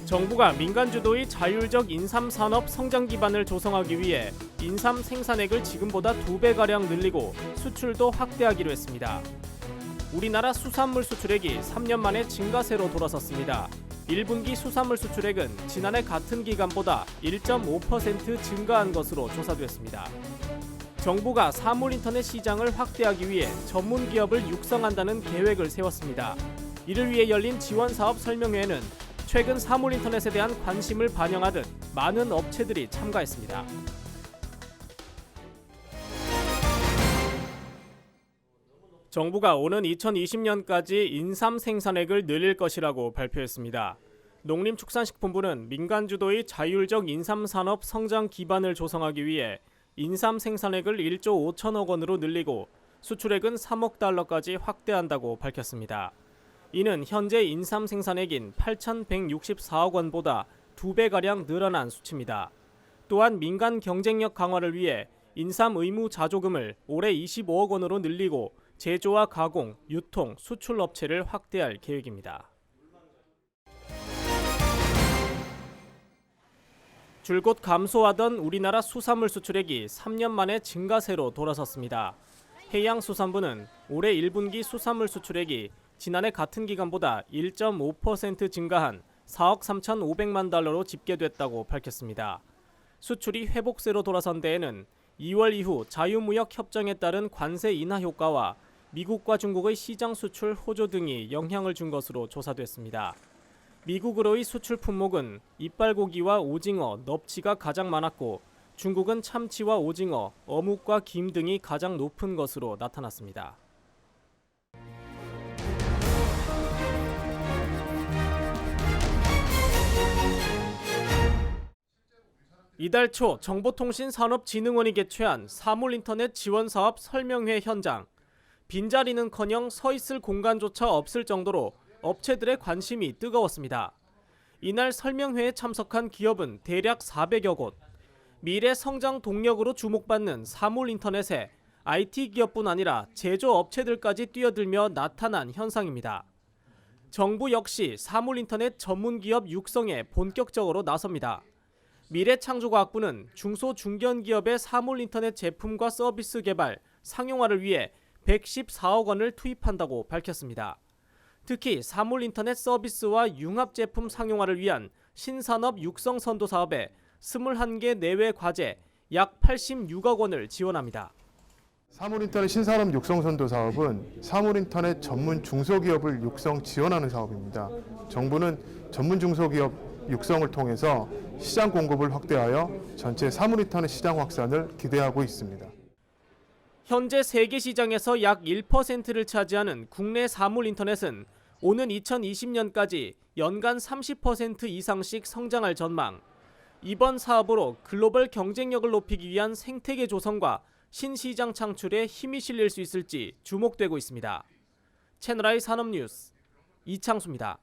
정부가 민간 주도의 자율적 인삼 산업 성장 기반을 조성하기 위해 인삼 생산액을 지금보다 2배가량 늘리고 수출도 확대하기로 했습니다. 우리나라 수산물 수출액이 3년 만에 증가세로 돌아섰습니다. 1분기 수산물 수출액은 지난해 같은 기간보다 1.5% 증가한 것으로 조사됐습니다. 정부가 사물 인터넷 시장을 확대하기 위해 전문 기업을 육성한다는 계획을 세웠습니다. 이를 위해 열린 지원 사업 설명회에는 최근 사물 인터넷에 대한 관심을 반영하듯 많은 업체들이 참가했습니다. 정부가 오는 2020년까지 인삼 생산액을 늘릴 것이라고 발표했습니다. 농림축산식품부는 민간 주도의 자율적 인삼 산업 성장 기반을 조성하기 위해 인삼 생산액을 1조 5천억 원으로 늘리고 수출액은 3억 달러까지 확대한다고 밝혔습니다. 이는 현재 인삼 생산액인 8,164억 원보다 2배가량 늘어난 수치입니다. 또한 민간 경쟁력 강화를 위해 인삼 의무 자조금을 올해 25억 원으로 늘리고 제조와 가공, 유통, 수출 업체를 확대할 계획입니다. 줄곧 감소하던 우리나라 수산물 수출액이 3년 만에 증가세로 돌아섰습니다. 해양수산부는 올해 1분기 수산물 수출액이 지난해 같은 기간보다 1.5% 증가한 4억 3,500만 달러로 집계됐다고 밝혔습니다. 수출이 회복세로 돌아선 데에는 2월 이후 자유무역 협정에 따른 관세 인하 효과와 미국과 중국의 시장 수출 호조 등이 영향을 준 것으로 조사됐습니다. 미국으로의 수출 품목은 이빨고기와 오징어, 넙치가 가장 많았고 중국은 참치와 오징어, 어묵과 김 등이 가장 높은 것으로 나타났습니다. 이달 초 정보통신산업진흥원이 개최한 사물인터넷 지원사업 설명회 현장. 빈자리는커녕 서 있을 공간조차 없을 정도로 업체들의 관심이 뜨거웠습니다. 이날 설명회에 참석한 기업은 대략 400여 곳. 미래 성장 동력으로 주목받는 사물인터넷에 IT 기업뿐 아니라 제조업체들까지 뛰어들며 나타난 현상입니다. 정부 역시 사물인터넷 전문기업 육성에 본격적으로 나섭니다. 미래창조과학부는 중소중견기업의 사물인터넷 제품과 서비스 개발, 상용화를 위해 114억 원을 투입한다고 밝혔습니다. 특히 사물인터넷 서비스와 융합제품 상용화를 위한 신산업 육성 선도 사업에 21개 내외 과제 약 86억 원을 지원합니다. 사물인터넷 신산업 육성 선도 사업은 사물인터넷 전문 중소기업을 육성 지원하는 사업입니다. 정부는 전문 중소기업 육성을 통해서 시장 공급을 확대하여 전체 사물인터넷 시장 확산을 기대하고 있습니다. 현재 세계 시장에서 약 1%를 차지하는 국내 사물인터넷은 오는 2020년까지 연간 30% 이상씩 성장할 전망. 이번 사업으로 글로벌 경쟁력을 높이기 위한 생태계 조성과 신시장 창출에 힘이 실릴 수 있을지 주목되고 있습니다. 채널I 산업뉴스 이창수입니다.